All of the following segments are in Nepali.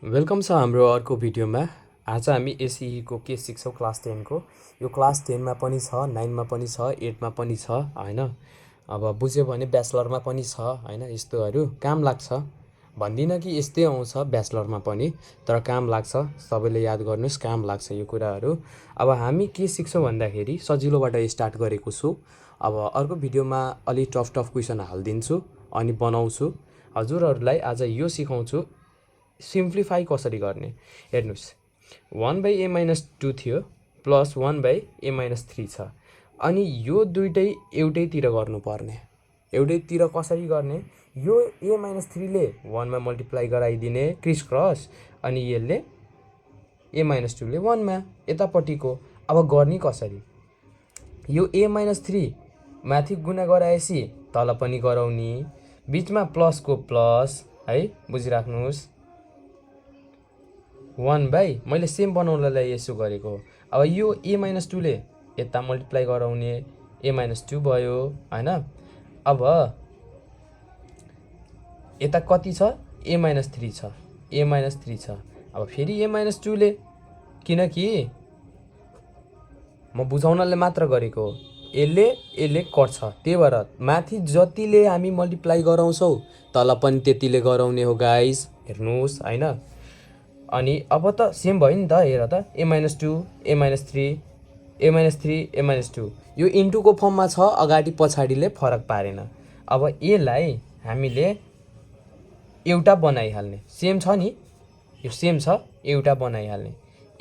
वेलकम छ हाम्रो अर्को भिडियोमा। आज हामी एसई को के सिक्छौँ क्लास 10 को। यो क्लास 10 मा पनि छ, 9 मा पनि छ, 8 मा पनि छ हैन। अब बुझ्यो भने ब्याचलरमा पनि छ हैन। यस्तोहरू काम लाग्छ। भन्दिनँ कि यस्तै आउँछ ब्याचलरमा पनि, तर काम लाग्छ। सबैले याद गर्नुस्, काम लाग्छ यो कुराहरू। अब हामी के सिक्छौँ भन्दाखेरि सजिलोबाट स्टार्ट गरेको छु। अब अर्को भिडियोमा अलि टफ क्वेसन हाल्दिन्छु अनि बनाउँछु। हजुरहरूलाई आज यो सिकाउँछु सिम्प्लिफाई कसरी गर्ने। हेर्नुस्, 1/a-2 थियो प्लस 1/a-3 छ। अनि यो दुइटै एउटैतिर गर्नुपर्ने। एउटैतिर कसरी गर्ने? यो a-3 ले 1 मा मल्टिप्लाई गराइदिने क्रिस क्रस, अनि यसले a-2 ले 1 मा यतापट्टिको। अब गर्ने कसरी? यो a-3 माथि गुणा गराएपछि तल पनि गराउने, बिचमा प्लसको प्लस है, बुझिराख्नुहोस्। 1 मैले सेम बनाउनलाई यसो गरेको हो। अब यो a-2 ले यता मल्टिप्लाई गराउने, a-2 भयो हैन। अब यता कति छ? a-3 छ, a-3 छ। अब फेरि a-2 ले, किनकि म बुझाउनलाई मात्र गरेको हो, यसले कट्छ। त्यही भएर माथि जतिले हामी मल्टिप्लाई गराउँछौँ तल पनि त्यतिले गराउने हो गाइस, हेर्नुहोस् हैन। अनि अब त सेम भयो नि त, हेर त, a-2 a-3 a-3 a-2 यो इन्टुको फर्ममा छ, अगाडि पछाडिले फरक पारेन। अब यसलाई हामीले एउटा बनाइहाल्ने, सेम छ नि, यो सेम छ, एउटा बनाइहाल्ने।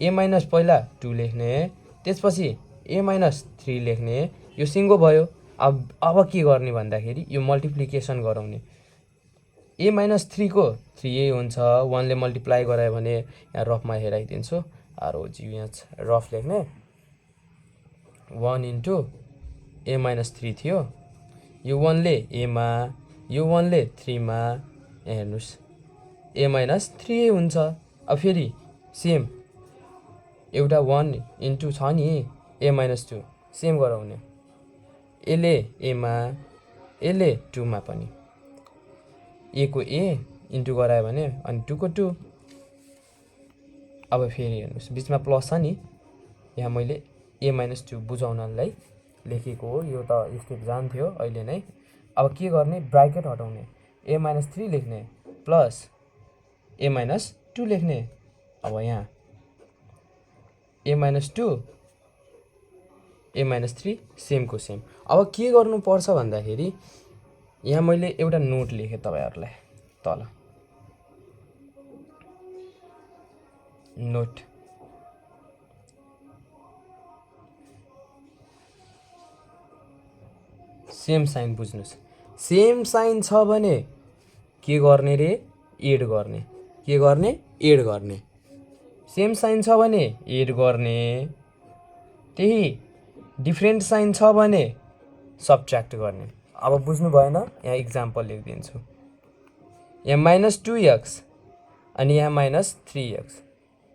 a-पहिला 2 लेख्ने, त्यसपछि a-3 लेख्ने, यो सिङ्गो भयो। अब के गर्ने भन्दाखेरि यो मल्टिप्लिकेसन गराउने। a-3 को 3 हुन्छ, 1 ले मल्टिप्लाई गरायो भने यहाँ रफमा हेराइदिन्छु, ROG यहाँ रफ लेख्ने। 1 इन्टु a-3 थियो, यो 1 ले a मा, यो 1 ले 3 मा, यहाँ हेर्नुहोस् a-3 हुन्छ। अब फेरि सेम एउटा 1 इन्टु छ नि a-2, सेम गराउने, यसले a मा, यसले 2 मा पनि, a को a इन्टु गरायो भने अनि 2 को 2। अब फेरि हेर्नुहोस्, बिचमा प्लस छ नि, यहाँ मैले a-2 बुझाउनलाई लेखेको हो। यो त स्टेप जान्थ्यो अहिले नै। अब के गर्ने? ब्राकेट हटाउने, a-3 लेख्ने प्लस a-2 लेख्ने। अब यहाँ a-2 a-3 सेमको सेम। अब के गर्नुपर्छ भन्दाखेरि यहाँ मैले एउटा नोट लेखेँ तपाईहरुलाई, तल नोट। सेम साइन बुझ्नुस्। सेम साइन छ भने के गर्ने रे? एड गर्ने। के गर्ने? एड गर्ने। सेम साइन छ भने एड गर्ने, त्यही डिफ्रेन्ट साइन छ भने सब्ट्र्याक्ट गर्ने। अब बुझ्नु भएन? यहाँ इक्जाम्पल लेखिदिन्छु। यहाँ -2x अनि यहाँ -3x,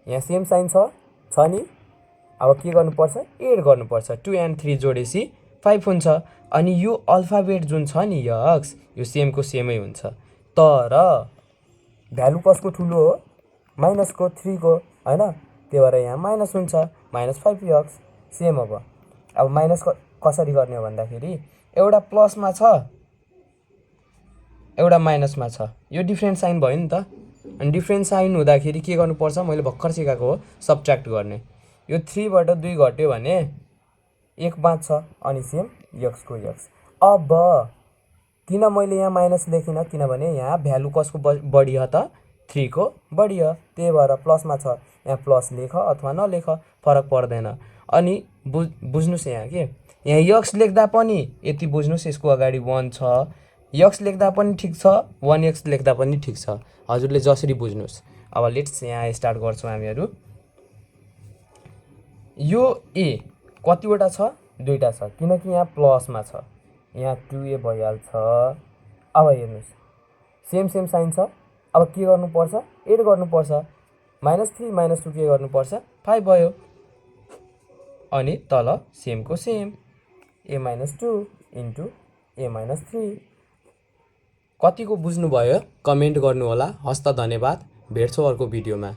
यहाँ सेम साइन छ नि। अब के गर्नुपर्छ? एड गर्नुपर्छ। 2 and 3 जोडेपछि 5 हुन्छ। अनि यो अल्फाबेट जुन छ नि x, यो सेमको सेमै हुन्छ, तर भ्यालु कसको ठुलो हो? माइनसको, 3 को हैन। त्यही भएर यहाँ माइनस हुन्छ, -5x सेम। अब माइनस कसरी गर्ने हो भन्दाखेरि एउटा प्लसमा छ, एउटा माइनसमा छ, यो डिफ्रेन्ट साइन भयो नि त। अनि डिफ्रेन्ट साइन हुँदाखेरि के गर्नुपर्छ? मैले भर्खर सिकाएको हो, सब्ट्र्याक्ट गर्ने। यो 3 बाट 2 घट्यो भने 1 बाँच्छ, अनि सेम x को x। अब किन मैले यहाँ माइनस लेखिनँ? किनभने यहाँ भ्यालु कसको बढी हो त? 3 को बढी हो। त्यही भएर प्लसमा छ, यहाँ प्लस लेख अथवा नलेख, फरक पर्दैन। अनि बुझ्नुस् यहाँ के, यहाँ x लेख्दा पनि यति बुझ्नुस्, यसको अगाडि 1 छ। x लेख्दा पनि ठिक छ, 1x लेख्दा पनि ठिक छ। हजुरले जसरी बुझ्नुस्। अब लेट्स यहाँ स्टार्ट गर्छौँ हामीहरू। यो a कतिवटा छ? 2टा छ, किनकि यहाँ प्लसमा छ, यहाँ 2a भइहाल्छ। अब हेर्नुहोस्, सेम साइन छ। अब के गर्नुपर्छ? एड गर्नुपर्छ। -3 -2 के गर्नुपर्छ? 5 भयो। अनि तल सेमको सेम, a-2 इन्टु a-3। कतिको बुझ्नु भयो? कमेन्ट गर्नु होला। हस्त, धन्यवाद। भेट्छौँ अर्को भिडियोमा।